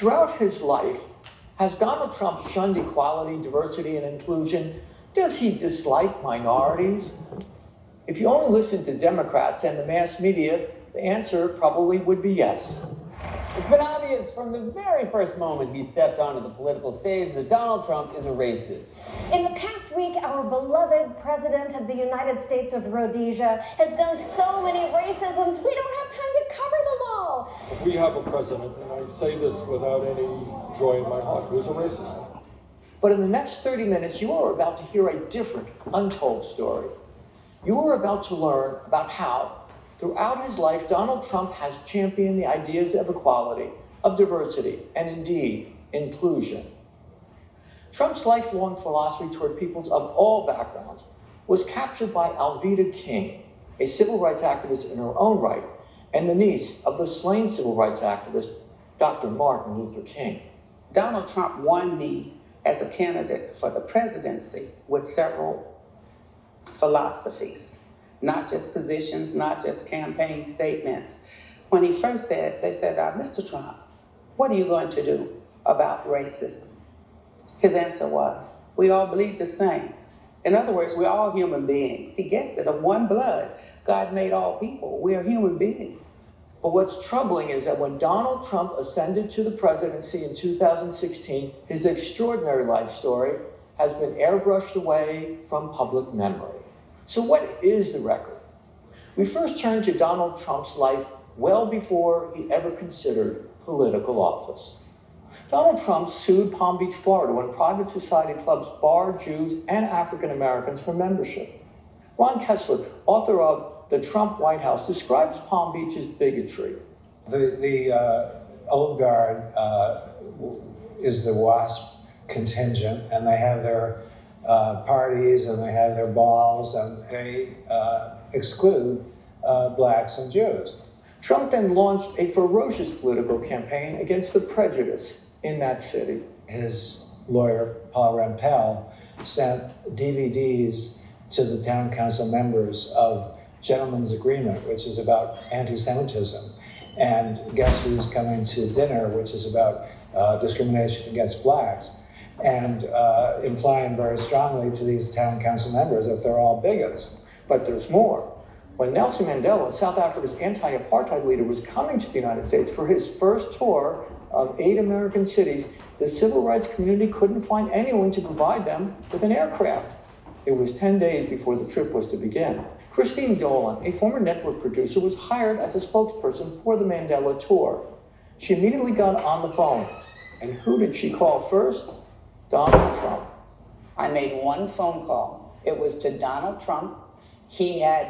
Throughout his life, has Donald Trump shunned equality, diversity, and inclusion? Does he dislike minorities? If you only listen to Democrats and the mass media, the answer probably would be yes. It's been obvious from the very first moment he stepped onto the political stage that Donald Trump is a racist. In the past week, our beloved President of the United States of Rhodesia has done so many racisms, we don't have time to cover them all. We have a president, and I say this without any joy in my heart, who is a racist. But in the next 30 minutes, you are about to hear a different, untold story. You are about to learn about how, throughout his life, Donald Trump has championed the ideas of equality, of diversity, and indeed, inclusion. Trump's lifelong philosophy toward peoples of all backgrounds was captured by Alveda King, a civil rights activist in her own right, and the niece of the slain civil rights activist, Dr. Martin Luther King. Donald Trump won me as a candidate for the presidency with several philosophies, not just positions, not just campaign statements. When he first said, they said, Mr. Trump, what are you going to do about racism? His answer was, we all bleed the same. In other words, we're all human beings. He gets it, of one blood. God made all people. We are human beings. But what's troubling is that when Donald Trump ascended to the presidency in 2016, his extraordinary life story has been airbrushed away from public memory. So what is the record? We first turn to Donald Trump's life well before he ever considered political office. Donald Trump sued Palm Beach, Florida, when private society clubs barred Jews and African Americans from membership. Ron Kessler, author of The Trump White House, describes Palm Beach's bigotry. The old guard is the WASP contingent, and they have their parties and they have their balls, and they exclude blacks and Jews. Trump then launched a ferocious political campaign against the prejudice in that city. His lawyer, Paul Rampell, sent DVDs to the town council members of Gentleman's Agreement, which is about anti-Semitism, and Guess Who's Coming to Dinner, which is about discrimination against blacks, and implying very strongly to these town council members that they're all bigots. But there's more. When Nelson Mandela, South Africa's anti-apartheid leader, was coming to the United States for his first tour of 8 American cities, the civil rights community couldn't find anyone to provide them with an aircraft. It was 10 days before the trip was to begin. Christine Dolan, a former network producer, was hired as a spokesperson for the Mandela tour. She immediately got on the phone. And who did she call first? Donald Trump. I made one phone call. It was to Donald Trump. He had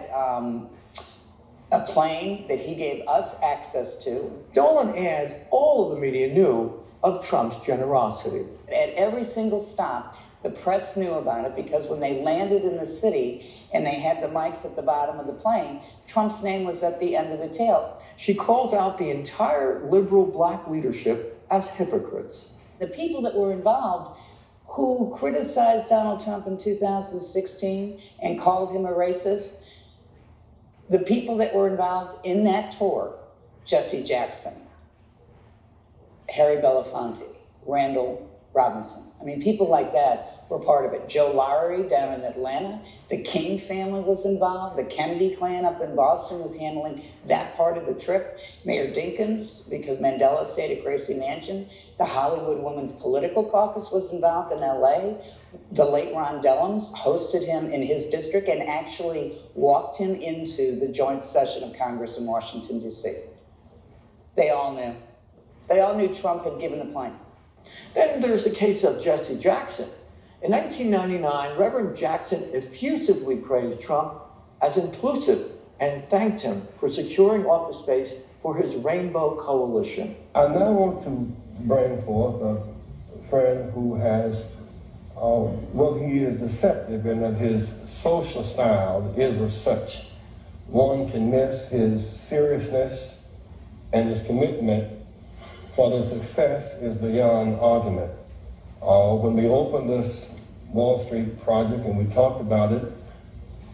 a plane that he gave us access to. Dolan adds all of the media knew of Trump's generosity. At every single stop, the press knew about it because when they landed in the city and they had the mics at the bottom of the plane, Trump's name was at the end of the tail. She calls out the entire liberal black leadership as hypocrites. The people that were involved who criticized Donald Trump in 2016 and called him a racist, the people that were involved in that tour, Jesse Jackson, Harry Belafonte, Randall Robinson. I mean, people like that were part of it. Joe Lowry down in Atlanta, the King family was involved. The Kennedy clan up in Boston was handling that part of the trip. Mayor Dinkins, because Mandela stayed at Gracie Mansion. The Hollywood Women's Political Caucus was involved in LA. The late Ron Dellums hosted him in his district and actually walked him into the joint session of Congress in Washington, D.C. They all knew. They all knew Trump had given the plane. Then there's the case of Jesse Jackson. In 1999, Reverend Jackson effusively praised Trump as inclusive and thanked him for securing office space for his Rainbow Coalition. I now want to bring forth a friend who has, he is deceptive in that his social style is of such. One can miss his seriousness and his commitment, while the success is beyond argument. When we opened this Wall Street project and we talked about it,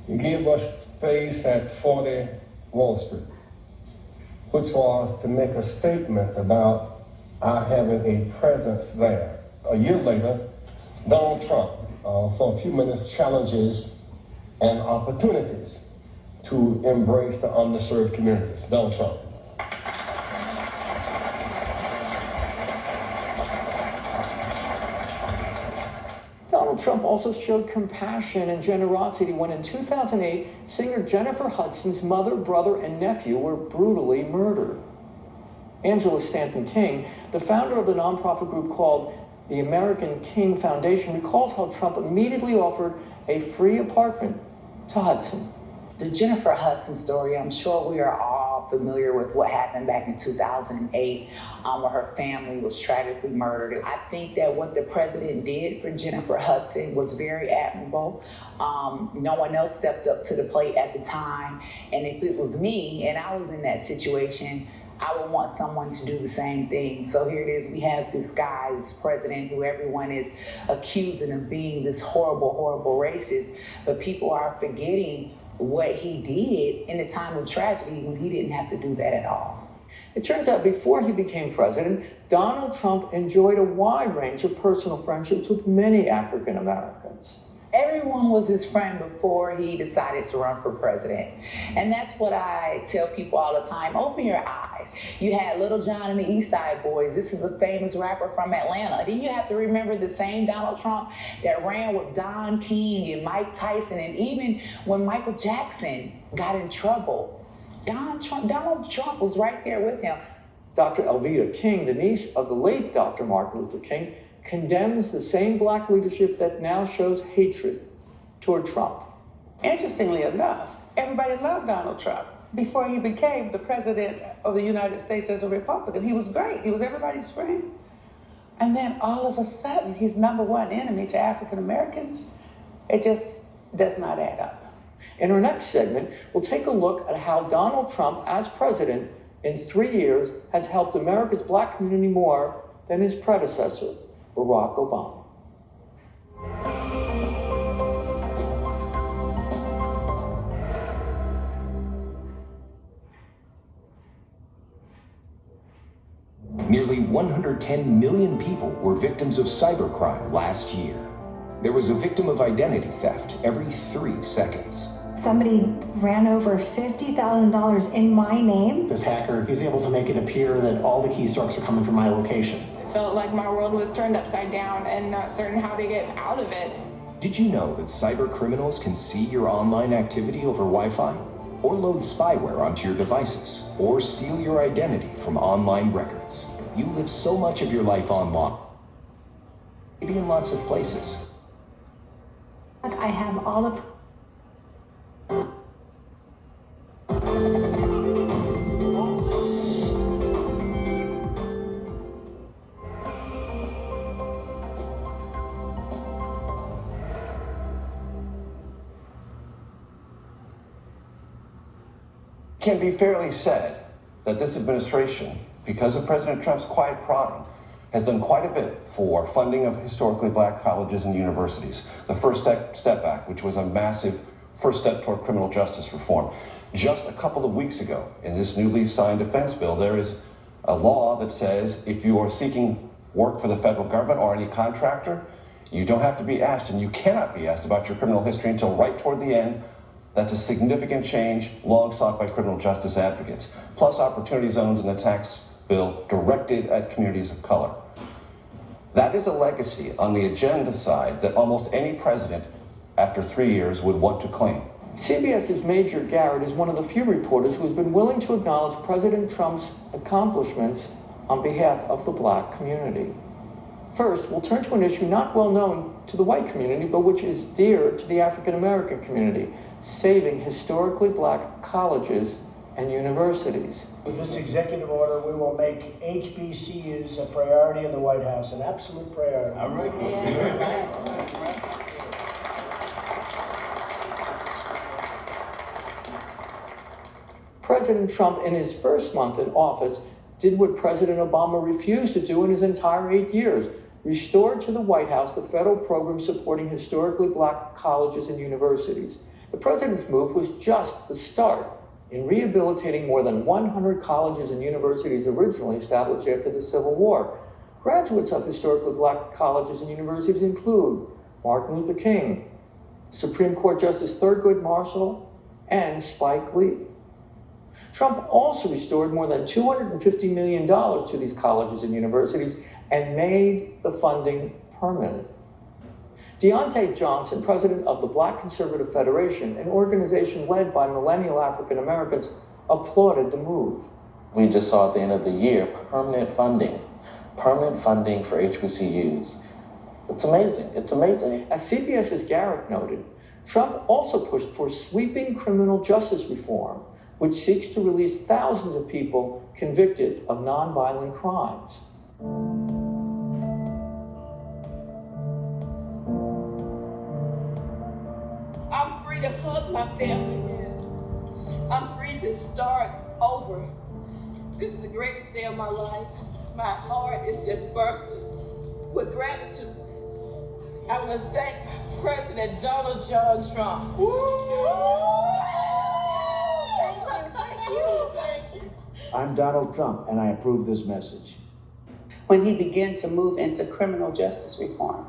he gave us space at 40 Wall Street, which was to make a statement about our having a presence there. A year later, Donald Trump, for a few minutes, challenges and opportunities to embrace the underserved communities. Donald Trump. Donald Trump also showed compassion and generosity when in 2008, singer Jennifer Hudson's mother, brother, and nephew were brutally murdered. Angela Stanton King, the founder of the nonprofit group called the American King Foundation, recalls how Trump immediately offered a free apartment to Hudson. The Jennifer Hudson story, I'm sure we are all familiar with what happened back in 2008 where her family was tragically murdered. I think that what the president did for Jennifer Hudson was very admirable. No one else stepped up to the plate at the time. And if it was me and I was in that situation, I would want someone to do the same thing. So here it is, we have this guy, this president who everyone is accusing of being this horrible, horrible racist, but people are forgetting what he did in a time of tragedy when he didn't have to do that at all. It turns out before he became president, Donald Trump enjoyed a wide range of personal friendships with many African Americans. Everyone was his friend before he decided to run for president. And that's what I tell people all the time. Open your eyes. You had Little John and the East Side Boys. This is a famous rapper from Atlanta. Then you have to remember the same Donald Trump that ran with Don King and Mike Tyson. And even when Michael Jackson got in trouble, Donald Trump was right there with him. Dr. Elvita King, the niece of the late Dr. Martin Luther King, condemns the same black leadership that now shows hatred toward Trump. Interestingly enough, everybody loved Donald Trump before he became the president of the United States as a Republican. He was great. He was everybody's friend. And then all of a sudden, he's number one enemy to African Americans. It just does not add up. In our next segment, we'll take a look at how Donald Trump, as president, in 3 years, has helped America's black community more than his predecessor, Barack Obama. Nearly 110 million people were victims of cybercrime last year. There was a victim of identity theft every 3 seconds. Somebody ran over $50,000 in my name. This hacker, he was able to make it appear that all the keystrokes are coming from my location. It felt like my world was turned upside down and not certain how to get out of it. Did you know that cyber criminals can see your online activity over Wi-Fi? Or load spyware onto your devices? Or steal your identity from online records? You live so much of your life online. Maybe in lots of places. I have all the... It can be fairly said that this administration, because of President Trump's quiet prodding, has done quite a bit for funding of historically black colleges and universities. The First Step Act, which was a massive first step toward criminal justice reform. Just a couple of weeks ago, in this newly signed defense bill, there is a law that says if you are seeking work for the federal government or any contractor, you don't have to be asked, and you cannot be asked about your criminal history until right toward the end. That's a significant change, long sought by criminal justice advocates. Plus opportunity zones in the tax bill directed at communities of color. That is a legacy on the agenda side that almost any president after 3 years would want to claim. CBS's Major Garrett is one of the few reporters who has been willing to acknowledge President Trump's accomplishments on behalf of the black community. First, we'll turn to an issue not well known to the white community, but which is dear to the African American community: saving historically black colleges and universities. With this executive order, we will make HBCUs a priority in the White House, an absolute priority. All right, let's see it. President Trump, in his first month in office, did what President Obama refused to do in his entire 8 years: restored to the White House the federal program supporting historically black colleges and universities. The president's move was just the start in rehabilitating more than 100 colleges and universities originally established after the Civil War. Graduates of historically black colleges and universities include Martin Luther King, Supreme Court Justice Thurgood Marshall, and Spike Lee. Trump also restored more than $250 million to these colleges and universities and made the funding permanent. Deontay Johnson, president of the Black Conservative Federation, an organization led by millennial African Americans, applauded the move. We just saw at the end of the year permanent funding for HBCUs. It's amazing. It's amazing. As CBS's Garrett noted, Trump also pushed for sweeping criminal justice reform, which seeks to release thousands of people convicted of nonviolent crimes. I'm free to hug my family. I'm free to start over. This is the greatest day of my life. My heart is just bursting with gratitude. I want to thank President Donald John Trump. Thank you. I'm Donald Trump, and I approve this message. When he began to move into criminal justice reform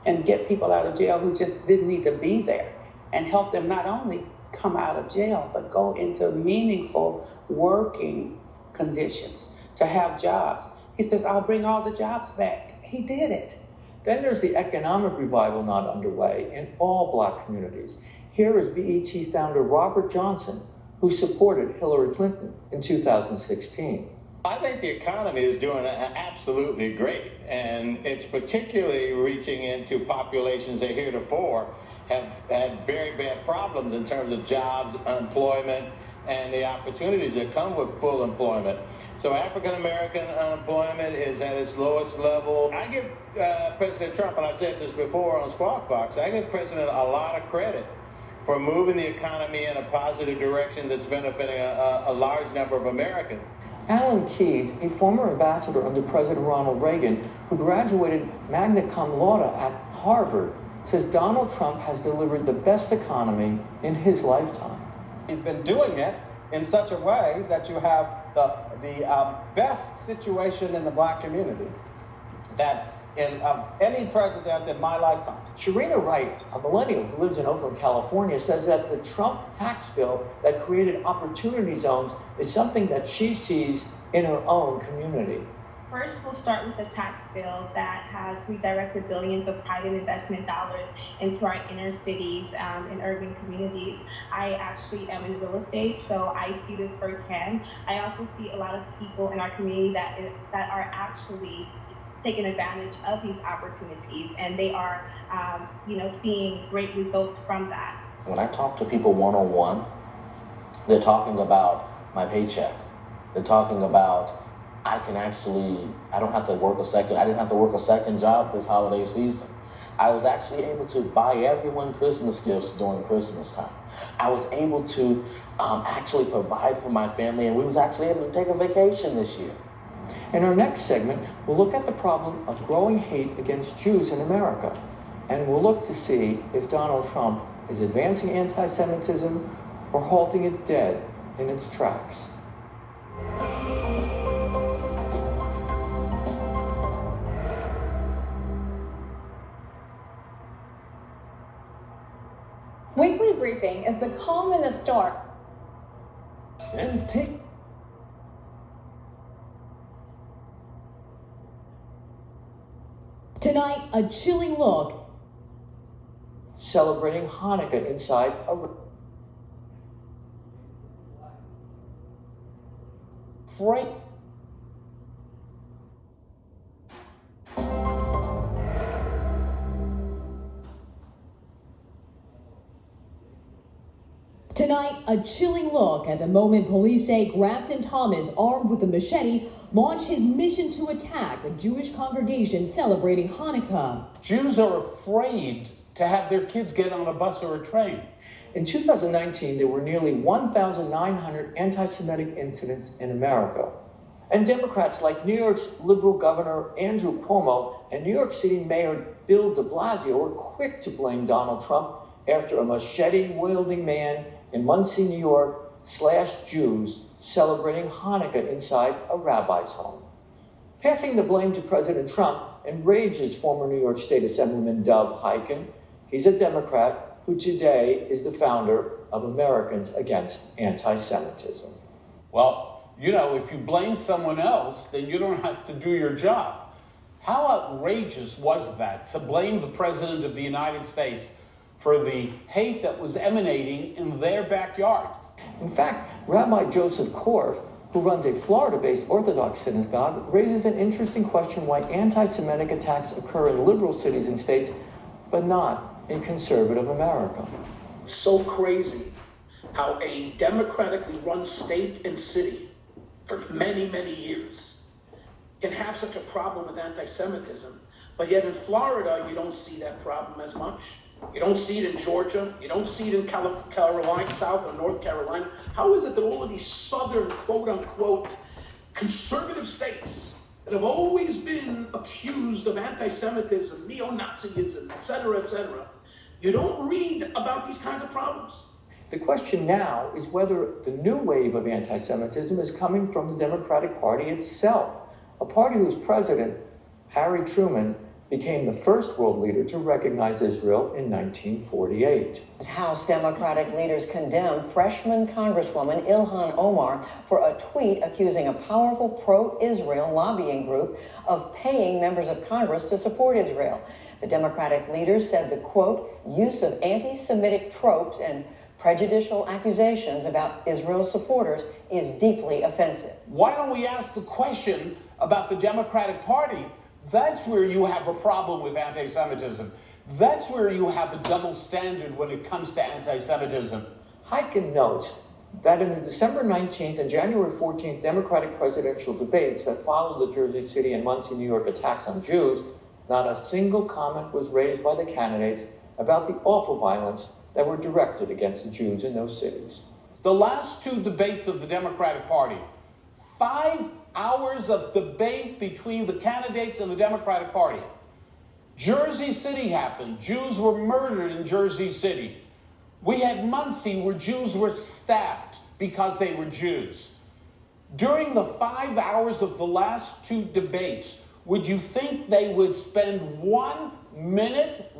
and get people out of jail who just didn't need to be there, and help them not only come out of jail, but go into meaningful working conditions, to have jobs. He says, I'll bring all the jobs back. He did it. Then there's the economic revival not underway in all black communities. Here is BET founder Robert Johnson, who supported Hillary Clinton in 2016. I think the economy is doing absolutely great, and it's particularly reaching into populations that heretofore have had very bad problems in terms of jobs, unemployment, and the opportunities that come with full employment. So African American unemployment is at its lowest level. I give President Trump, and I've said this before on Squawk Box, I give President a lot of credit for moving the economy in a positive direction that's benefiting a large number of Americans. Alan Keyes, a former ambassador under President Ronald Reagan, who graduated magna cum laude at Harvard, says Donald Trump has delivered the best economy in his lifetime. He's been doing it in such a way that you have the best situation in the black community that of any president in my lifetime. Sharina Wright, a millennial who lives in Oakland, California, says that the Trump tax bill that created opportunity zones is something that she sees in her own community. First, we'll start with a tax bill that has redirected billions of private investment dollars into our inner cities and urban communities. I actually am in real estate, so I see this firsthand. I also see a lot of people in our community that are actually taking advantage of these opportunities, and they are, seeing great results from that. When I talk to people one-on-one, they're talking about my paycheck. They're talking about I didn't have to work a second job this holiday season. I was actually able to buy everyone Christmas gifts during Christmas time. I was able to actually provide for my family, and we was actually able to take a vacation this year. In our next segment, we'll look at the problem of growing hate against Jews in America, and we'll look to see if Donald Trump is advancing anti-Semitism or halting it dead in its tracks. Weekly Briefing is the calm in the storm. And take Tonight, a chilling look. Celebrating Hanukkah inside a Right. Tonight, a chilling look at the moment police say Grafton Thomas, armed with a machete, launched his mission to attack a Jewish congregation celebrating Hanukkah. Jews are afraid to have their kids get on a bus or a train. In 2019, there were nearly 1,900 anti-Semitic incidents in America. And Democrats like New York's liberal governor Andrew Cuomo and New York City Mayor Bill de Blasio were quick to blame Donald Trump after a machete-wielding man in Muncie, New York, Jews celebrating Hanukkah inside a rabbi's home. Passing the blame to President Trump enrages former New York State Assemblyman Dov Hikind. He's a Democrat who today is the founder of Americans Against Anti-Semitism. Well, you know, if you blame someone else, then you don't have to do your job. How outrageous was that to blame the President of the United States for the hate that was emanating in their backyard? In fact, Rabbi Joseph Korf, who runs a Florida-based Orthodox synagogue, raises an interesting question why anti-Semitic attacks occur in liberal cities and states, but not in conservative America. So crazy how a democratically run state and city for many, many years can have such a problem with anti-Semitism, but yet in Florida, you don't see that problem as much. You don't see it in Georgia. You don't see it in Carolina, South or North Carolina. How is it that all of these southern, quote unquote, conservative states that have always been accused of anti-Semitism, neo-Nazism, et cetera, you don't read about these kinds of problems? The question now is whether the new wave of anti-Semitism is coming from the Democratic Party itself, a party whose president, Harry Truman, became the first world leader to recognize Israel in 1948. House Democratic leaders condemned freshman Congresswoman Ilhan Omar for a tweet accusing a powerful pro-Israel lobbying group of paying members of Congress to support Israel. The Democratic leaders said the, quote, use of anti-Semitic tropes and prejudicial accusations about Israel's supporters is deeply offensive. Why don't we ask the question about the Democratic Party? That's where you have a problem with anti-Semitism. That's where you have a double standard when it comes to anti-Semitism. Hikind notes that in the December 19th and January 14th Democratic presidential debates that followed the Jersey City and Muncie, New York attacks on Jews, not a single comment was raised by the candidates about the awful violence that were directed against the Jews in those cities. The last two debates of the Democratic Party, 5 hours of debate between the candidates and the Democratic Party. Jersey City happened. Jews were murdered in Jersey City. We had Muncie where Jews were stabbed because they were Jews. During the 5 hours of the last two debates, would you think they would spend 1 minute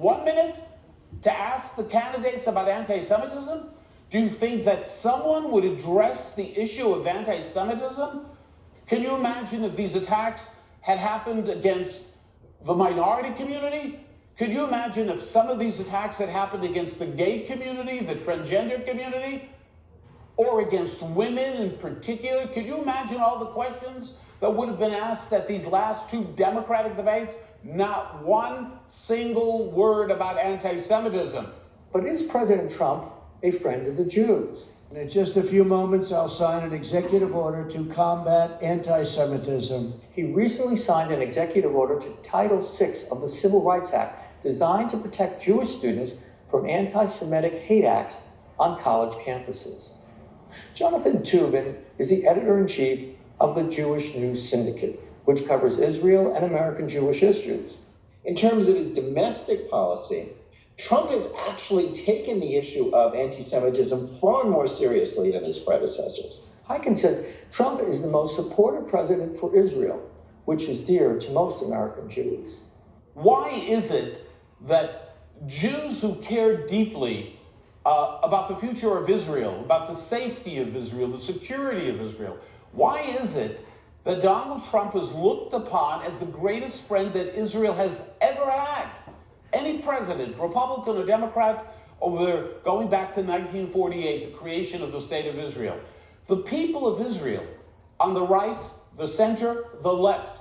to ask the candidates about anti-Semitism? Do you think that someone would address the issue of anti-Semitism? Can you imagine if these attacks had happened against the minority community? Could you imagine if some of these attacks had happened against the gay community, the transgender community, or against women in particular? Could you imagine all the questions that would have been asked at these last two Democratic debates? Not one single word about anti-Semitism. But is President Trump a friend of the Jews? In just a few moments, I'll sign an executive order to combat anti-Semitism. He recently signed an executive order to Title VI of the Civil Rights Act, designed to protect Jewish students from anti-Semitic hate acts on college campuses. Jonathan Toobin is the editor-in-chief of the Jewish News Syndicate, which covers Israel and American Jewish issues. In terms of his domestic policy, Trump has actually taken the issue of anti-Semitism far more seriously than his predecessors. Hikind says Trump is the most supportive president for Israel, which is dear to most American Jews. Why is it that Jews who care deeply about the future of Israel, about the safety of Israel, the security of Israel, why is it that Donald Trump is looked upon as the greatest friend that Israel has ever had? Any president, Republican or Democrat, going back to 1948, the creation of the State of Israel. The people of Israel, on the right, the center, the left,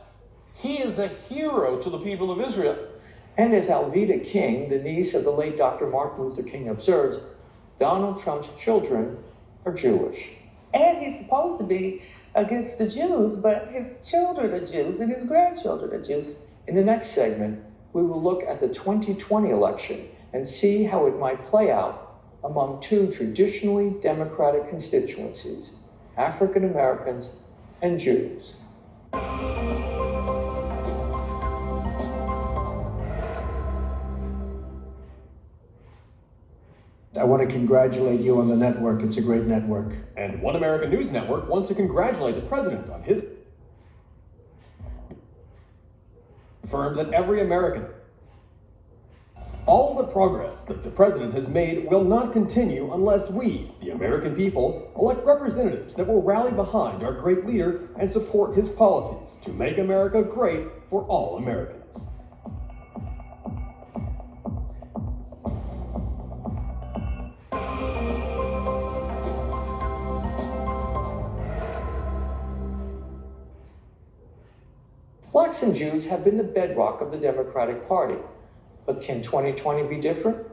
he is a hero to the people of Israel. And as Alveda King, the niece of the late Dr. Martin Luther King, observes, Donald Trump's children are Jewish. And he's supposed to be against the Jews, but his children are Jews and his grandchildren are Jews. In the next segment, we will look at the 2020 election and see how it might play out among two traditionally Democratic constituencies, African Americans and Jews. I want to congratulate you on the network. It's a great network. And One American News Network wants to congratulate the president on his confirmed that every American. All the progress that the president has made will not continue unless we, the American people, elect representatives that will rally behind our great leader and support his policies to make America great for all Americans. Blacks and Jews have been the bedrock of the Democratic Party. But can 2020 be different?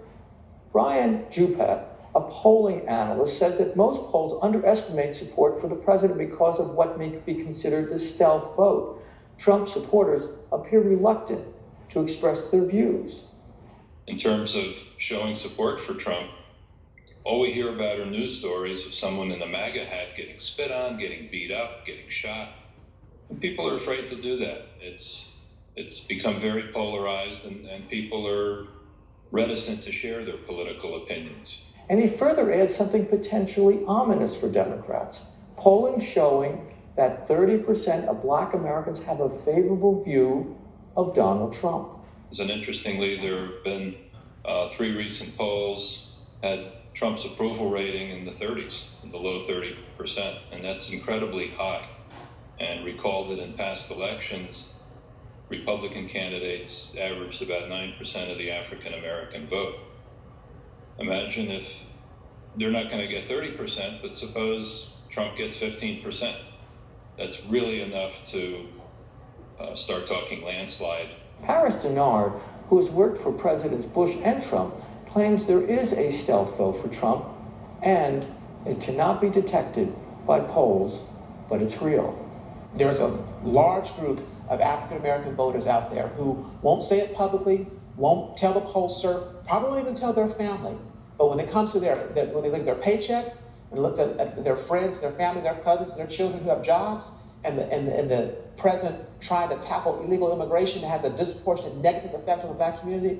Brian Juppé, a polling analyst, says that most polls underestimate support for the president because of what may be considered the stealth vote. Trump supporters appear reluctant to express their views. In terms of showing support for Trump, all we hear about are news stories of someone in a MAGA hat getting spit on, getting beat up, getting shot. And people are afraid to do that. It's become very polarized, and people are reticent to share their political opinions. And he further adds something potentially ominous for Democrats. Polling showing that 30% of Black Americans have a favorable view of Donald Trump. And interestingly, there have been 3 recent polls had Trump's approval rating in the 30s, in the low 30%, and that's incredibly high. And recall that in past elections, Republican candidates averaged about 9% of the African American vote. Imagine if they're not going to get 30%, but suppose Trump gets 15%. That's really enough to start talking landslide. Paris Denard, who has worked for Presidents Bush and Trump, claims there is a stealth vote for Trump, and it cannot be detected by polls, but it's real. There's a large group of African-American voters out there who won't say it publicly, won't tell the pollster, probably won't even tell their family. But when it comes to when they look at their paycheck and look at their friends, their family, their cousins, their children who have jobs, and the president trying to tackle illegal immigration that has a disproportionate negative effect on the Black community,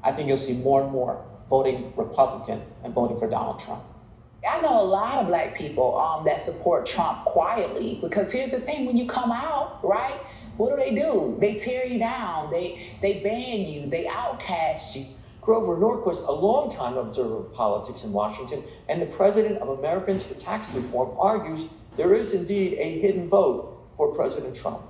I think you'll see more and more voting Republican and voting for Donald Trump. I know a lot of Black people that support Trump quietly, because here's the thing: when you come out, right, what do? They tear you down, they ban you, they outcast you. Grover Norquist, a longtime observer of politics in Washington and the president of Americans for Tax Reform, argues there is indeed a hidden vote for President Trump.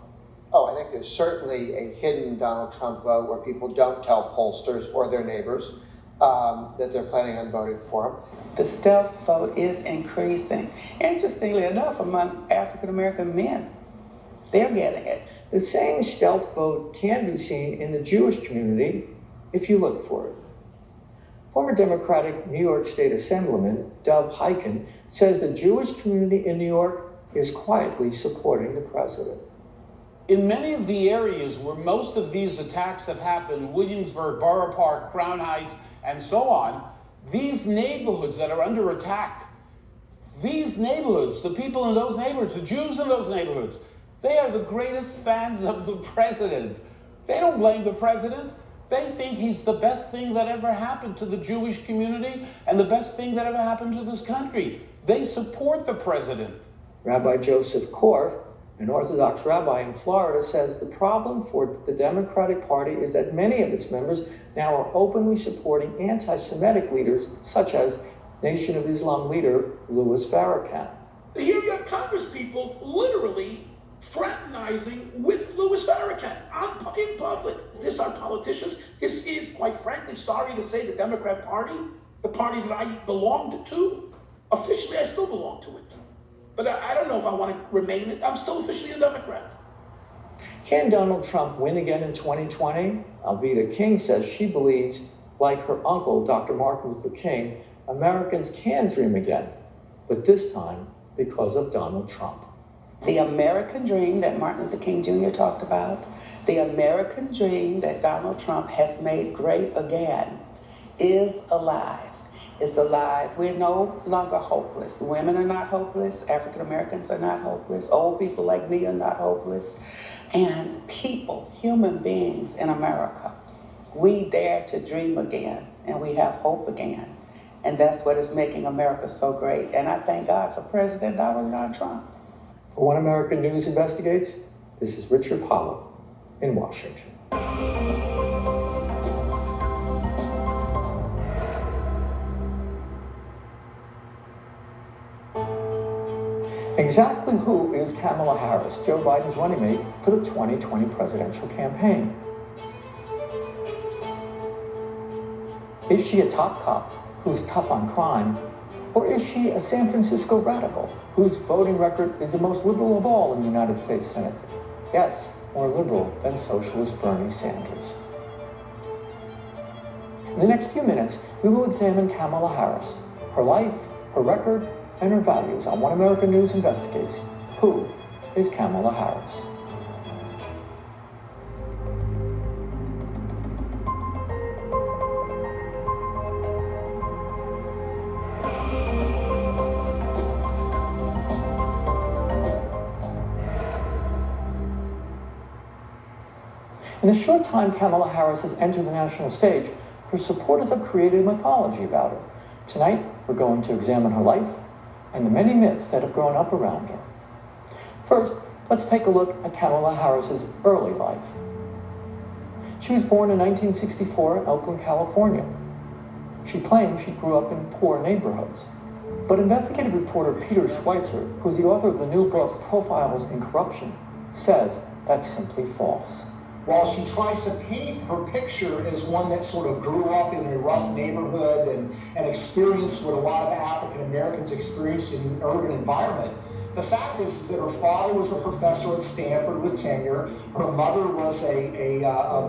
Oh, I think there's certainly a hidden Donald Trump vote where people don't tell pollsters or their neighbors that they're planning on voting for him. The stealth vote is increasing. Interestingly enough, among African-American men, they're getting it. The same stealth vote can be seen in the Jewish community if you look for it. Former Democratic New York State Assemblyman Dov Hikind says the Jewish community in New York is quietly supporting the president. In many of the areas where most of these attacks have happened, Williamsburg, Borough Park, Crown Heights, and so on, these neighborhoods that are under attack, these neighborhoods, the people in those neighborhoods, the Jews in those neighborhoods, they are the greatest fans of the president. They don't blame the president. They think he's the best thing that ever happened to the Jewish community and the best thing that ever happened to this country. They support the president. Rabbi Joseph Korf, an Orthodox rabbi in Florida, says the problem for the Democratic Party is that many of its members now are openly supporting anti-Semitic leaders, such as Nation of Islam leader Louis Farrakhan. Here you have Congress people literally fraternizing with Louis Farrakhan in public. This are politicians. This is, quite frankly, sorry to say, the Democrat Party, the party that I belonged to. Officially, I still belong to it. But I don't know if I want to remain it. I'm still officially a Democrat. Can Donald Trump win again in 2020? Alveda King says she believes, like her uncle, Dr. Martin Luther King, Americans can dream again, but this time because of Donald Trump. The American dream that Martin Luther King Jr. talked about, the American dream that Donald Trump has made great again, is alive. It's alive. We're no longer hopeless. Women are not hopeless. African Americans are not hopeless. Old people like me are not hopeless. And people, human beings in America, we dare to dream again, and we have hope again. And that's what is making America so great. And I thank God for President Donald John Trump. For One American News Investigates, this is Richard Paulo in Washington. Exactly who is Kamala Harris, Joe Biden's running mate for the 2020 presidential campaign? Is she a top cop who's tough on crime, or is she a San Francisco radical whose voting record is the most liberal of all in the United States Senate? Yes, more liberal than socialist Bernie Sanders. In the next few minutes, we will examine Kamala Harris, her life, her record, and her values on One American News Investigates. Who is Kamala Harris? In the short time Kamala Harris has entered the national stage, her supporters have created a mythology about her. Tonight, we're going to examine her life and the many myths that have grown up around her. First, let's take a look at Kamala Harris's early life. She was born in 1964 in Oakland, California. She claims she grew up in poor neighborhoods. But investigative reporter Peter Schweitzer, who's the author of the new book Profiles in Corruption, says that's simply false. While she tries to paint her picture as one that sort of grew up in a rough neighborhood and experienced what a lot of African Americans experienced in an urban environment, the fact is that her father was a professor at Stanford with tenure. Her mother was a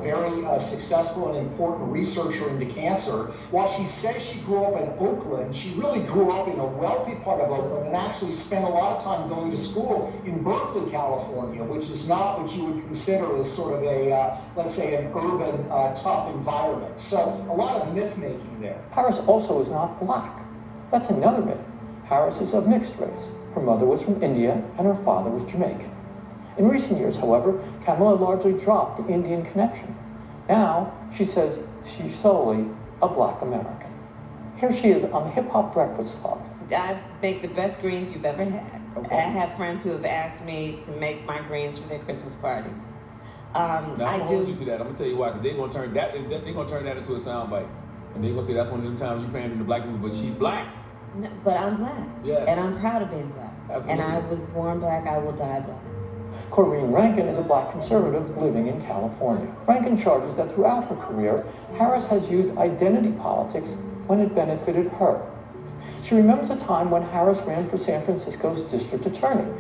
very successful and important researcher into cancer. While she says she grew up in Oakland, she really grew up in a wealthy part of Oakland and actually spent a lot of time going to school in Berkeley, California, which is not what you would consider as sort of a, let's say, an urban, tough environment. So a lot of myth-making there. Harris also is not black. That's another myth. Harris is of mixed race. Her mother was from India and her father was Jamaican. In recent years, however, Kamala largely dropped the Indian connection. Now, she says she's solely a black American. Here she is on the Hip Hop Breakfast Club. I make the best greens you've ever had. Okay. I have friends who have asked me to make my greens for their Christmas parties. Now, I'm gonna hold you to that. I'm gonna tell you why, because they're gonna turn that into a soundbite, and they're gonna say that's one of them times you're paying the black people, but she's black. No, but I'm black. Yes. And I'm proud of being black. Absolutely. And I was born black, I will die black. Corrine Rankin is a black conservative living in California. Rankin charges that throughout her career, Harris has used identity politics when it benefited her. She remembers a time when Harris ran for San Francisco's district attorney.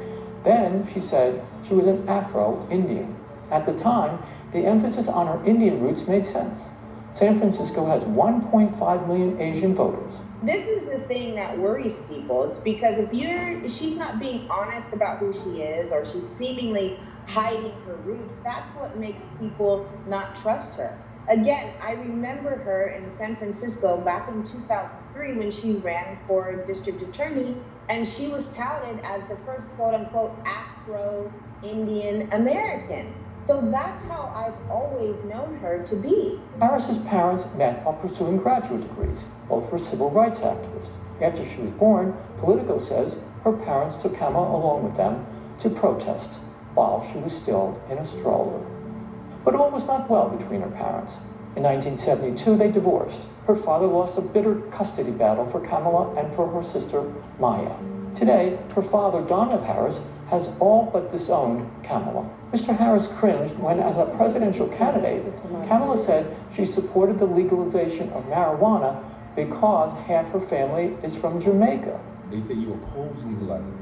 Then, she said, she was an Afro-Indian. At the time, the emphasis on her Indian roots made sense. San Francisco has 1.5 million Asian voters. This is the thing that worries people. It's because if she's not being honest about who she is, or she's seemingly hiding her roots, that's what makes people not trust her. Again, I remember her in San Francisco back in 2003 when she ran for district attorney, and she was touted as the first quote-unquote Afro-Indian American. So that's how I've always known her to be. Harris's parents met while pursuing graduate degrees. Both were civil rights activists. After she was born, Politico says her parents took Kamala along with them to protests while she was still in a stroller. But all was not well between her parents. In 1972, they divorced. Her father lost a bitter custody battle for Kamala and for her sister, Maya. Today, her father, Donald Harris, has all but disowned Kamala. Mr. Harris cringed when, as a presidential candidate, Kamala said she supported the legalization of marijuana because half her family is from Jamaica. They say you oppose legalizing.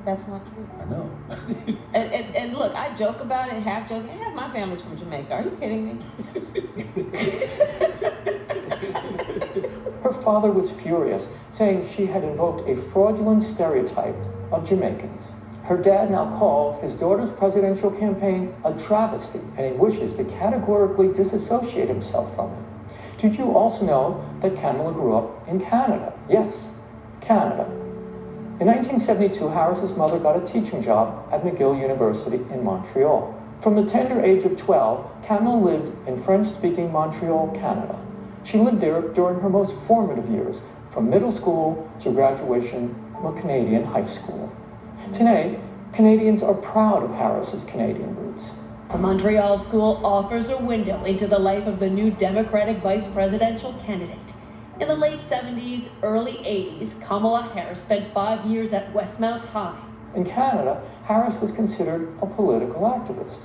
That's not true. I know. and look, I joke about it, half joking. Half my family's from Jamaica. Are you kidding me? Her father was furious, saying she had invoked a fraudulent stereotype of Jamaicans. Her dad now calls his daughter's presidential campaign a travesty, and he wishes to categorically disassociate himself from it. Did you also know that Kamala grew up in Canada? Yes, Canada. In 1972, Harris's mother got a teaching job at McGill University in Montreal. From the tender age of 12, Kamala lived in French-speaking Montreal, Canada. She lived there during her most formative years, from middle school to graduation from a Canadian high school. Today, Canadians are proud of Harris's Canadian roots. The Montreal School offers a window into the life of the new Democratic vice presidential candidate. In the late 70s, early 80s, Kamala Harris spent 5 years at Westmount High. In Canada, Harris was considered a political activist.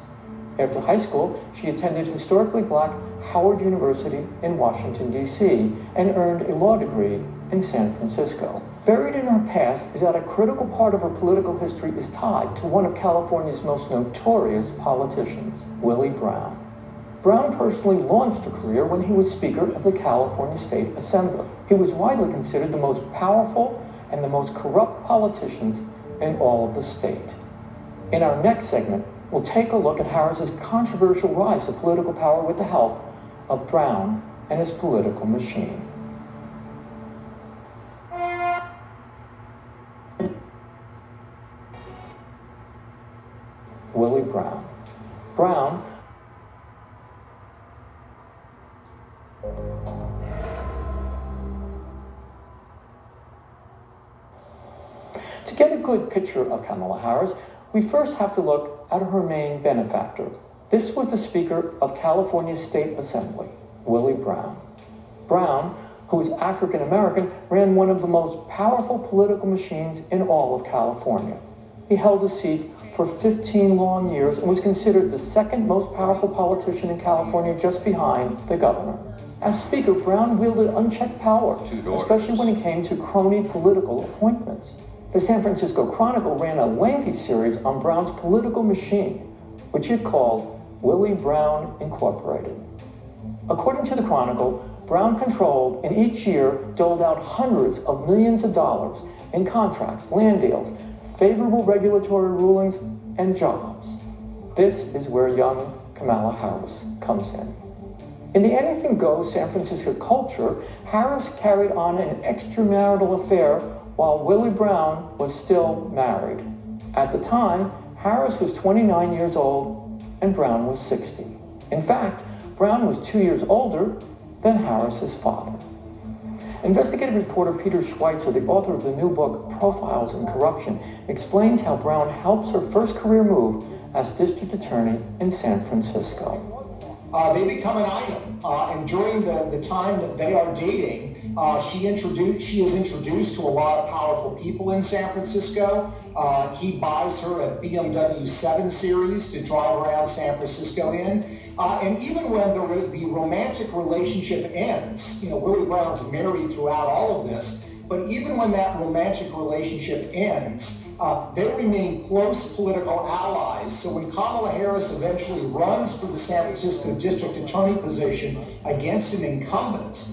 After high school, she attended historically black Howard University in Washington, D.C., and earned a law degree in San Francisco. Buried in her past is that a critical part of her political history is tied to one of California's most notorious politicians, Willie Brown. Brown personally launched a career when he was Speaker of the California State Assembly. He was widely considered the most powerful and the most corrupt politicians in all of the state. In our next segment, we'll take a look at Harris's controversial rise to political power with the help of Brown and his political machine. Willie Brown. Brown To get a good picture of Kamala Harris, we first have to look at her main benefactor. This was the Speaker of California's State Assembly, Willie Brown. Brown, who is African American, ran one of the most powerful political machines in all of California. He held a seat for 15 long years and was considered the second most powerful politician in California, just behind the governor. As Speaker, Brown wielded unchecked power, especially when it came to crony political appointments. The San Francisco Chronicle ran a lengthy series on Brown's political machine, which it called Willie Brown Incorporated. According to the Chronicle, Brown controlled and each year doled out hundreds of millions of dollars in contracts, land deals, favorable regulatory rulings, and jobs. This is where young Kamala Harris comes in. In the anything goes San Francisco culture, Harris carried on an extramarital affair while Willie Brown was still married. At the time, Harris was 29 years old and Brown was 60. In fact, Brown was 2 years older than Harris's father. Investigative reporter Peter Schweitzer, the author of the new book, Profiles in Corruption, explains how Brown helps her first career move as district attorney in San Francisco. They become an item, and during the time that they are dating, she is introduced to a lot of powerful people in San Francisco. He buys her a BMW 7 Series to drive around San Francisco in. And even when the romantic relationship ends, Willie Brown's married throughout all of this, but even when that romantic relationship ends, they remain close political allies. So when Kamala Harris eventually runs for the San Francisco district attorney position against an incumbent,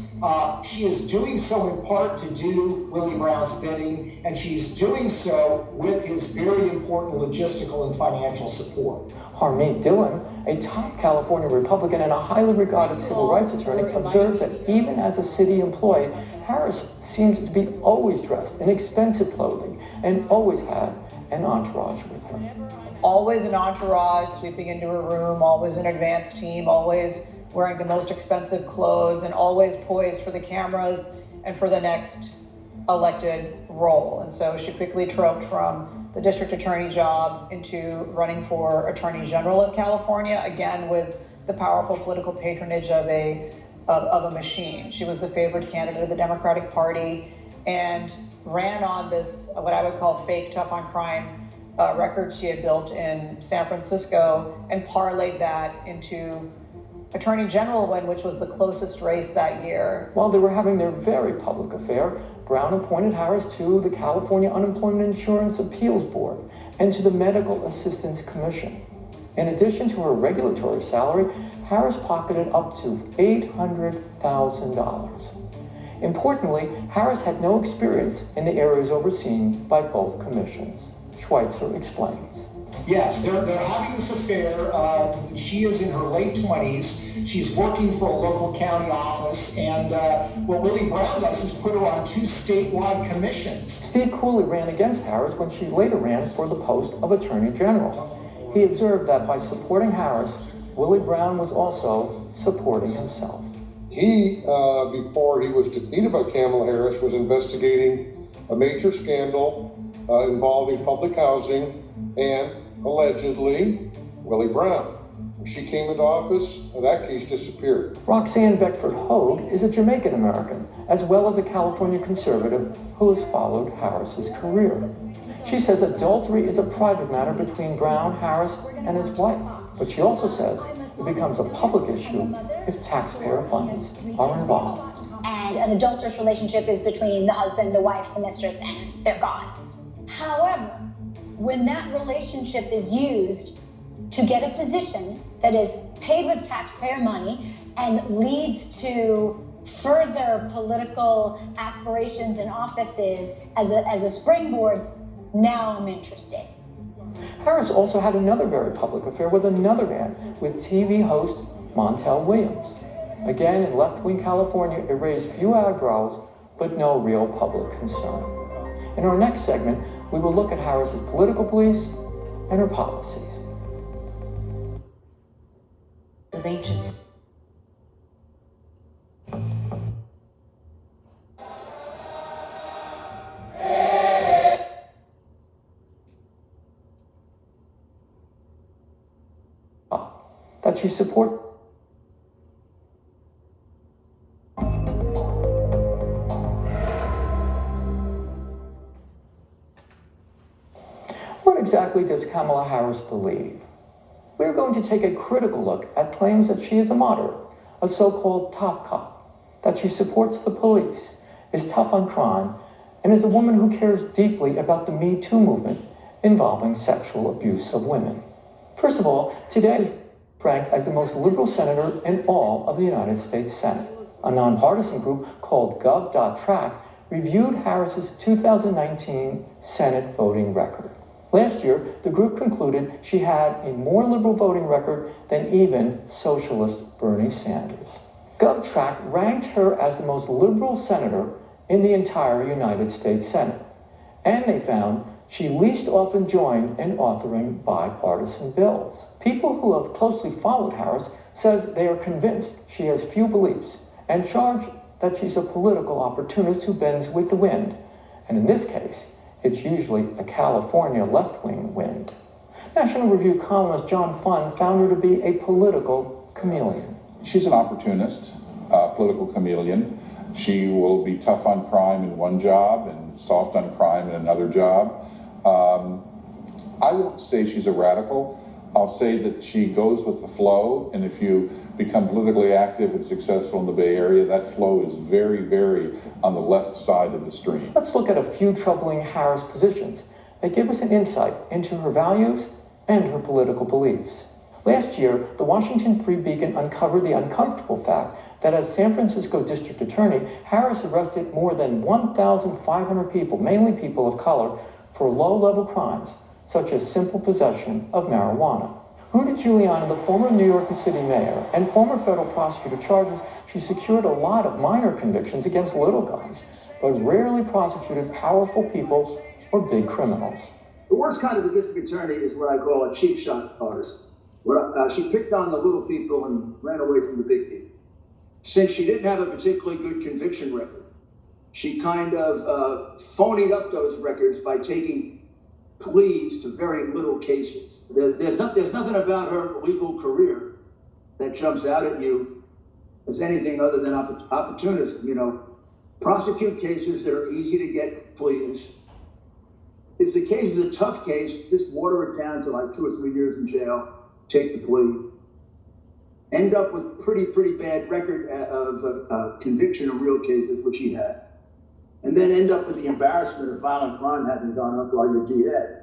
she is doing so in part to do Willie Brown's bidding, and she's doing so with his very important logistical and financial support. Harmeet Dillon, a top California Republican and a highly regarded civil rights attorney, observed that even as a city employee, Harris seemed to be always dressed in expensive clothing and always had an entourage with her. Always an entourage sweeping into a room, always an advance team, always wearing the most expensive clothes, and always poised for the cameras and for the next elected role. And so she quickly troped from the district attorney job into running for Attorney General of California, again with the powerful political patronage of a machine. She was the favored candidate of the Democratic Party and ran on this, what I would call fake tough on crime record she had built in San Francisco, and parlayed that into Attorney General win, which was the closest race that year. While they were having their very public affair, Brown appointed Harris to the California Unemployment Insurance Appeals Board and to the Medical Assistance Commission. In addition to her regulatory salary, Harris pocketed up to $800,000. Importantly, Harris had no experience in the areas overseen by both commissions. Schweitzer explains. Yes, they're having this affair. She is in her late 20s. She's working for a local county office, and what Willie Brown does is put her on 2 statewide commissions. Steve Cooley ran against Harris when she later ran for the post of Attorney General. He observed that by supporting Harris, Willie Brown was also supporting himself. He, before he was defeated by Kamala Harris, was investigating a major scandal involving public housing and, allegedly, Willie Brown. When she came into office, that case disappeared. Roxanne Beckford Hogue is a Jamaican American, as well as a California conservative who has followed Harris's career. She says adultery is a private matter between Brown, Harris, and his wife. But she also says it becomes a public issue if taxpayer funds are involved. And an adulterous relationship is between the husband, the wife, the mistress, and they're gone. However, when that relationship is used to get a position that is paid with taxpayer money and leads to further political aspirations and offices as a springboard, now I'm interested. Harris also had another very public affair with another man, with TV host Montel Williams. Again, in left-wing California, it raised few eyebrows, but no real public concern. In our next segment, we will look at Harris's political beliefs and her policies. Of ancient. That you support. What exactly does Kamala Harris believe? We're going to take a critical look at claims that she is a moderate, a so-called top cop, that she supports the police, is tough on crime, and is a woman who cares deeply about the Me Too movement involving sexual abuse of women. First of all, today is ranked as the most liberal senator in all of the United States Senate. A nonpartisan group called Gov.Track reviewed Harris's 2019 Senate voting record. Last year, the group concluded she had a more liberal voting record than even socialist Bernie Sanders. Gov.Track ranked her as the most liberal senator in the entire United States Senate, and they found she least often joined in authoring bipartisan bills. People who have closely followed Harris says they are convinced she has few beliefs and charge that she's a political opportunist who bends with the wind. And in this case, it's usually a California left-wing wind. National Review columnist John Funn found her to be a political chameleon. She's an opportunist, political chameleon. She will be tough on crime in one job and soft on crime in another job. I won't say she's a radical. I'll say that she goes with the flow, and if you become politically active and successful in the Bay Area, that flow is very, very on the left side of the stream. Let's look at a few troubling Harris positions that give us an insight into her values and her political beliefs. Last year, the Washington Free Beacon uncovered the uncomfortable fact that as San Francisco District Attorney, Harris arrested more than 1,500 people, mainly people of color, for low-level crimes, such as simple possession of marijuana. Rudy Giuliani, the former New York City mayor and former federal prosecutor, charges she secured a lot of minor convictions against little guns, but rarely prosecuted powerful people or big criminals. The worst kind of a district attorney is what I call a cheap shot artist. She picked on the little people and ran away from the big people. Since she didn't have a particularly good conviction record, she kind of phonied up those records by taking pleas to very little cases. There's nothing about her legal career that jumps out at you as anything other than opportunism. You know, prosecute cases that are easy to get pleas. If the case is a tough case, just water it down to like 2 or 3 years in jail, take the plea, end up with pretty bad record of conviction of real cases, which he had. And then end up with the embarrassment of violent crime having gone up while you're DA.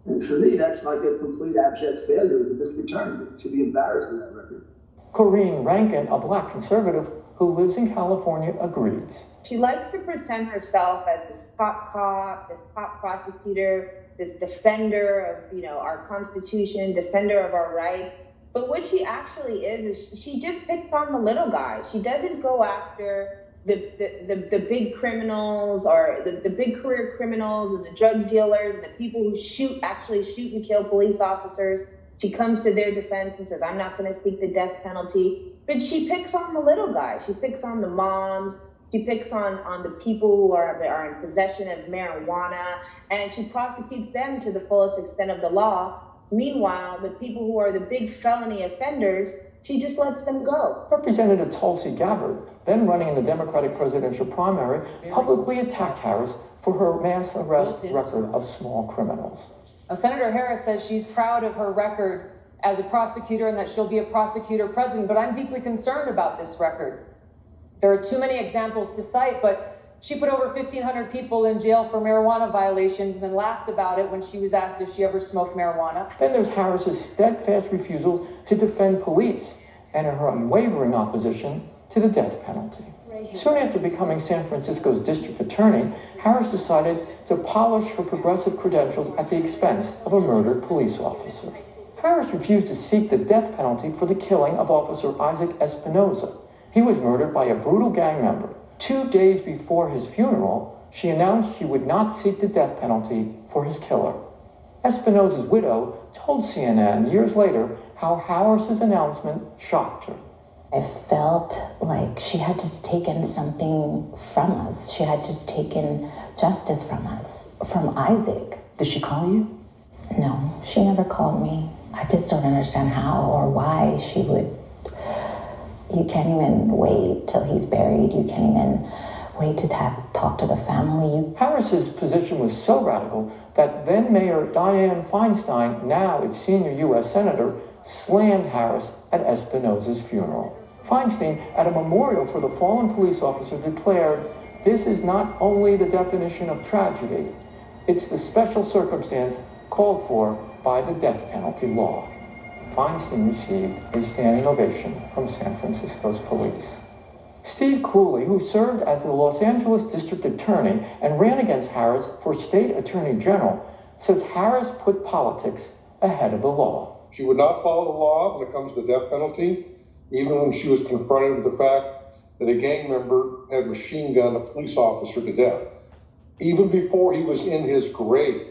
And for me, that's like a complete abject failure as a district attorney. You should be embarrassed with that record. Corinne Rankin, a black conservative who lives in California, agrees. She likes to present herself as this top cop, this top prosecutor, this defender of, our Constitution, defender of our rights. But what she actually is she just picks on the little guy. She doesn't go after the big criminals or the big career criminals and the drug dealers and the people who actually shoot and kill police officers. She comes to their defense and says, I'm not going to seek the death penalty. But she picks on the little guys. She picks on the moms. She picks on the people who are in possession of marijuana, and she prosecutes them to the fullest extent of the law. Meanwhile, the people who are the big felony offenders, she just lets them go. Representative Tulsi Gabbard, then running in the Democratic presidential primary, publicly attacked Harris for her mass arrest record of small criminals. Now, Senator Harris says she's proud of her record as a prosecutor and that she'll be a prosecutor president, but I'm deeply concerned about this record. There are too many examples to cite, but she put over 1,500 people in jail for marijuana violations and then laughed about it when she was asked if she ever smoked marijuana. Then there's Harris's steadfast refusal to defend police and her unwavering opposition to the death penalty. Soon after becoming San Francisco's district attorney, Harris decided to polish her progressive credentials at the expense of a murdered police officer. Harris refused to seek the death penalty for the killing of Officer Isaac Espinoza. He was murdered by a brutal gang member. 2 days before his funeral, she announced she would not seek the death penalty for his killer. Espinoza's widow told CNN years later how Harris's announcement shocked her. I felt like she had just taken something from us. She had just taken justice from us, from Isaac. Did she call you? No, she never called me. I just don't understand how or why she would. You can't even wait till he's buried. You can't even wait to talk to the family. Harris's position was so radical that then Mayor Dianne Feinstein, now its senior U.S. Senator, slammed Harris at Espinoza's funeral. Feinstein, at a memorial for the fallen police officer, declared, "This is not only the definition of tragedy, it's the special circumstance called for by the death penalty law." Feinstein received a standing ovation from San Francisco's police. Steve Cooley, who served as the Los Angeles district attorney and ran against Harris for state attorney general, says Harris put politics ahead of the law. She would not follow the law when it comes to the death penalty, even when she was confronted with the fact that a gang member had machine gunned a police officer to death. Even before he was in his grave,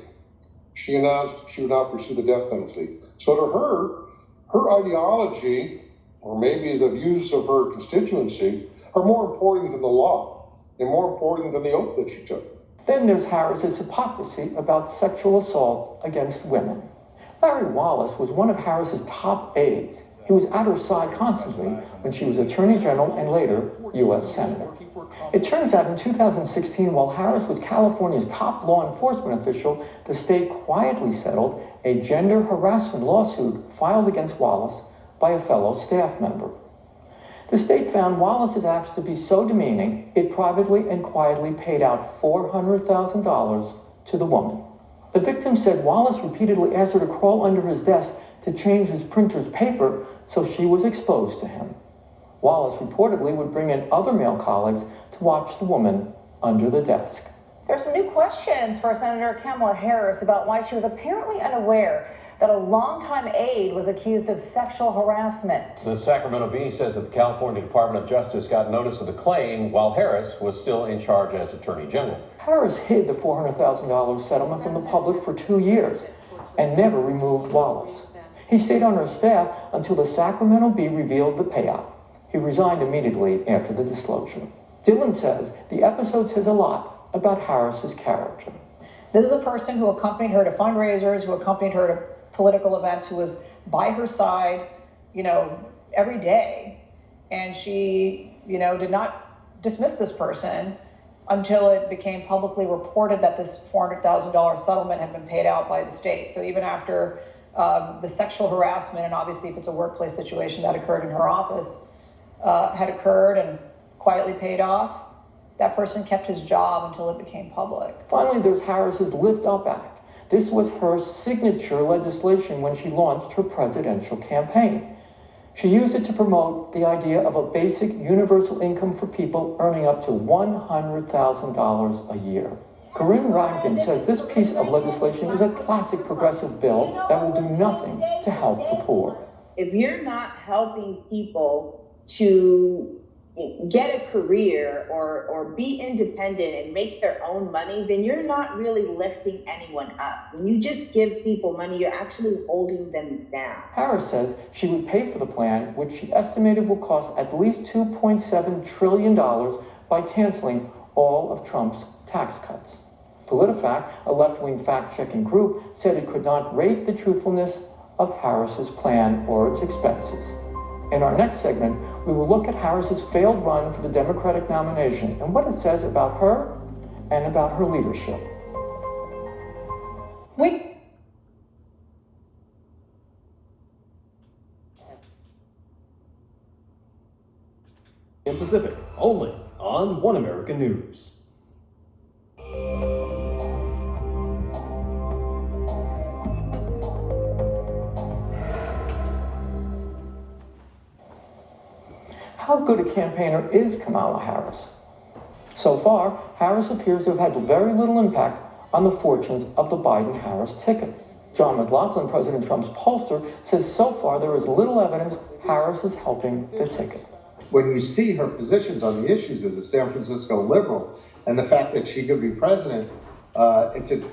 she announced she would not pursue the death penalty. So to her ideology, or maybe the views of her constituency, are more important than the law and more important than the oath that she took. Then there's Harris's hypocrisy about sexual assault against women. Larry Wallace was one of Harris's top aides. He was at her side constantly when she was Attorney General and later U.S. Senator. It turns out in 2016, while Harris was California's top law enforcement official, the state quietly settled a gender harassment lawsuit filed against Wallace by a fellow staff member. The state found Wallace's acts to be so demeaning, it privately and quietly paid out $400,000 to the woman. The victim said Wallace repeatedly asked her to crawl under his desk to change his printer's paper, so she was exposed to him. Wallace reportedly would bring in other male colleagues to watch the woman under the desk. There are some new questions for Senator Kamala Harris about why she was apparently unaware that a longtime aide was accused of sexual harassment. The Sacramento Bee says that the California Department of Justice got notice of the claim while Harris was still in charge as Attorney General. Harris hid the $400,000 settlement from the public for 2 years and never removed Wallace. He stayed on her staff until the Sacramento Bee revealed the payout. He resigned immediately after the disclosure. Dylan says the episode says a lot about Harris's character. This is a person who accompanied her to fundraisers, who accompanied her to political events, who was by her side, every day. And she, did not dismiss this person until it became publicly reported that this $400,000 settlement had been paid out by the state. So even after the sexual harassment, and obviously if it's a workplace situation that occurred in her office, had occurred and quietly paid off, that person kept his job until it became public. Finally, there's Harris's Lift Up Act. This was her signature legislation when she launched her presidential campaign. She used it to promote the idea of a basic universal income for people earning up to $100,000 a year. Corinne Rankin says this piece of legislation is a classic progressive bill that will do nothing to help the poor. If you're not helping people to, get a career or be independent and make their own money, then you're not really lifting anyone up. When you just give people money, you're actually holding them down. Harris says she would pay for the plan, which she estimated will cost at least $2.7 trillion by canceling all of Trump's tax cuts. PolitiFact, a left-wing fact-checking group, said it could not rate the truthfulness of Harris's plan or its expenses. In our next segment, we will look at Harris's failed run for the Democratic nomination and what it says about her and about her leadership. In Pacific, only on One American News. How good a campaigner is Kamala Harris? So far, Harris appears to have had very little impact on the fortunes of the Biden-Harris ticket. John McLaughlin, President Trump's pollster, says so far there is little evidence Harris is helping the ticket. When you see her positions on the issues as a San Francisco liberal and the fact that she could be president,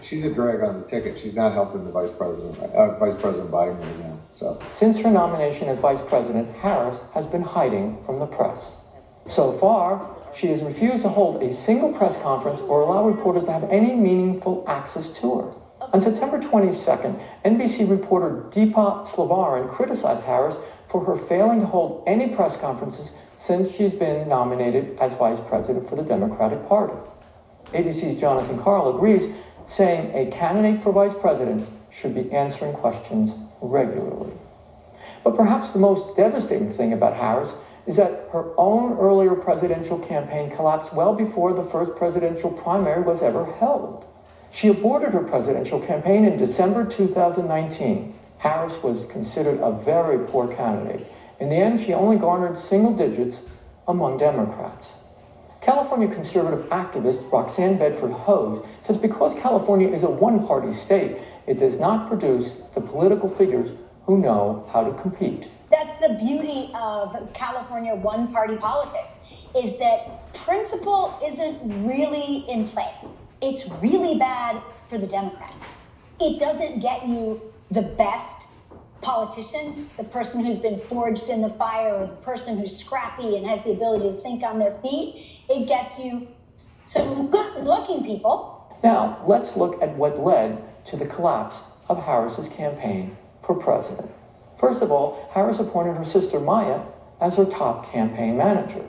she's a drag on the ticket. She's not helping the Vice President Biden right now. So, since her nomination as vice president, Harris has been hiding from the press. So far, she has refused to hold a single press conference or allow reporters to have any meaningful access to her. On September 22nd, NBC reporter Deepa Slavaran criticized Harris for her failing to hold any press conferences since she's been nominated as vice president for the Democratic Party. ABC's Jonathan Karl agrees, saying a candidate for vice president should be answering questions regularly. But perhaps the most devastating thing about Harris is that her own earlier presidential campaign collapsed well before the first presidential primary was ever held. She aborted her presidential campaign in December 2019. Harris was considered a very poor candidate. In the end, she only garnered single digits among Democrats. California conservative activist Roxanne Bedford Hose says because California is a one-party state, it does not produce the political figures who know how to compete. That's the beauty of California one-party politics, is that principle isn't really in play. It's really bad for the Democrats. It doesn't get you the best politician, the person who's been forged in the fire, or the person who's scrappy and has the ability to think on their feet. It gets you some good-looking people. Now, let's look at what led to the collapse of Harris's campaign for president. First of all, Harris appointed her sister Maya as her top campaign manager.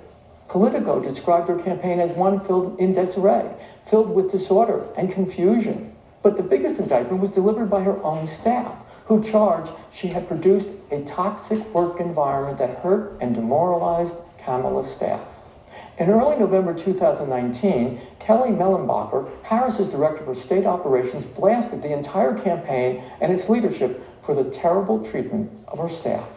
Politico described her campaign as one filled in disarray, filled with disorder and confusion. But the biggest indictment was delivered by her own staff, who charged she had produced a toxic work environment that hurt and demoralized Kamala's staff. In early November 2019, Kelly Mellenbacher, Harris's director for state operations, blasted the entire campaign and its leadership for the terrible treatment of her staff.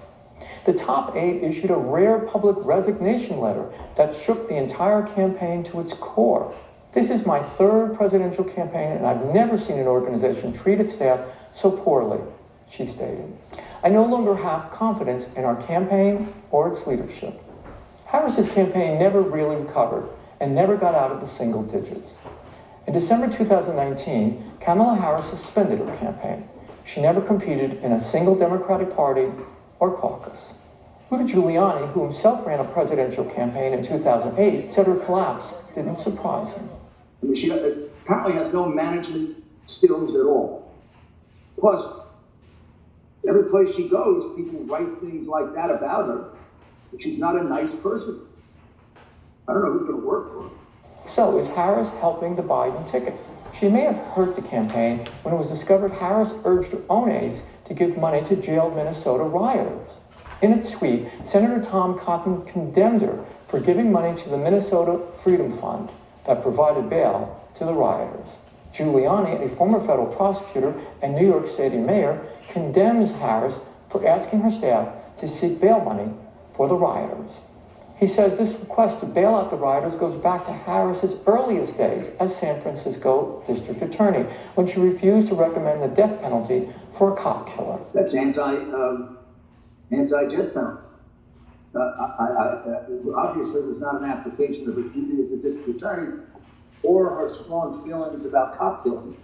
The top aide issued a rare public resignation letter that shook the entire campaign to its core. This is my third presidential campaign, and I've never seen an organization treat its staff so poorly, she stated. I no longer have confidence in our campaign or its leadership. Harris's campaign never really recovered and never got out of the single digits. In December 2019, Kamala Harris suspended her campaign. She never competed in a single Democratic Party or caucus. Rudy Giuliani, who himself ran a presidential campaign in 2008, said her collapse didn't surprise him. I mean, she apparently has no management skills at all. Plus, every place she goes, people write things like that about her. She's not a nice person. I don't know who's going to work for her. So is Harris helping the Biden ticket? She may have hurt the campaign when it was discovered Harris urged her own aides to give money to jailed Minnesota rioters. In a tweet, Senator Tom Cotton condemned her for giving money to the Minnesota Freedom Fund that provided bail to the rioters. Giuliani, a former federal prosecutor and New York City mayor, condemns Harris for asking her staff to seek bail money for the rioters. He says this request to bail out the rioters goes back to Harris's earliest days as San Francisco district attorney, when she refused to recommend the death penalty for a cop killer. That's anti-death penalty. Obviously was not an application of her duty as a district attorney or her strong feelings about cop killing,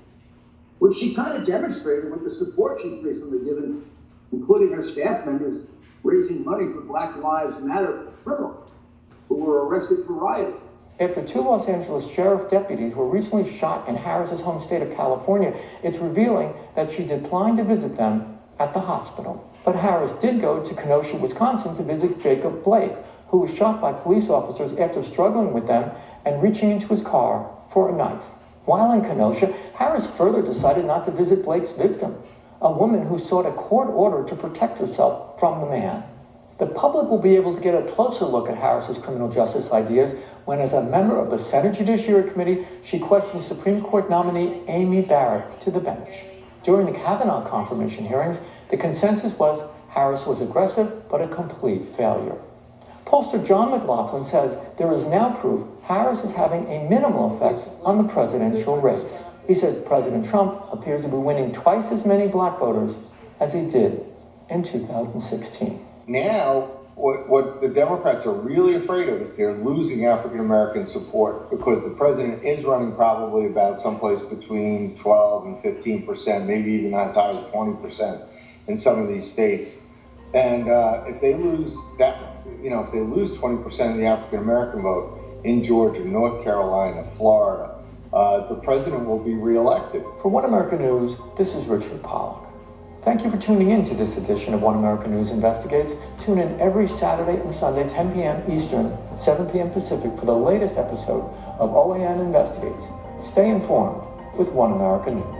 which she kind of demonstrated with the support she's recently given, including her staff members raising money for Black Lives Matter criminals who were arrested for rioting. After 2 Los Angeles sheriff deputies were recently shot in Harris's home state of California, it's revealing that she declined to visit them at the hospital. But Harris did go to Kenosha, Wisconsin to visit Jacob Blake, who was shot by police officers after struggling with them and reaching into his car for a knife. While in Kenosha, Harris further decided not to visit Blake's victim, a woman who sought a court order to protect herself from the man. The public will be able to get a closer look at Harris's criminal justice ideas when, as a member of the Senate Judiciary Committee, she questioned Supreme Court nominee Amy Barrett to the bench. During the Kavanaugh confirmation hearings, the consensus was Harris was aggressive but a complete failure. Pollster John McLaughlin says there is now proof Harris is having a minimal effect on the presidential race. He says President Trump appears to be winning twice as many black voters as he did in 2016. Now, what the Democrats are really afraid of is they're losing African-American support because the president is running probably about someplace between 12 and 15%, maybe even as high as 20% in some of these states. And if they lose that, if they lose 20% of the African-American vote in Georgia, North Carolina, Florida, the president will be reelected. For One America News, this is Richard Pollack. Thank you for tuning in to this edition of One America News Investigates. Tune in every Saturday and Sunday, 10 p.m. Eastern, 7 p.m. Pacific, for the latest episode of OAN Investigates. Stay informed with One America News.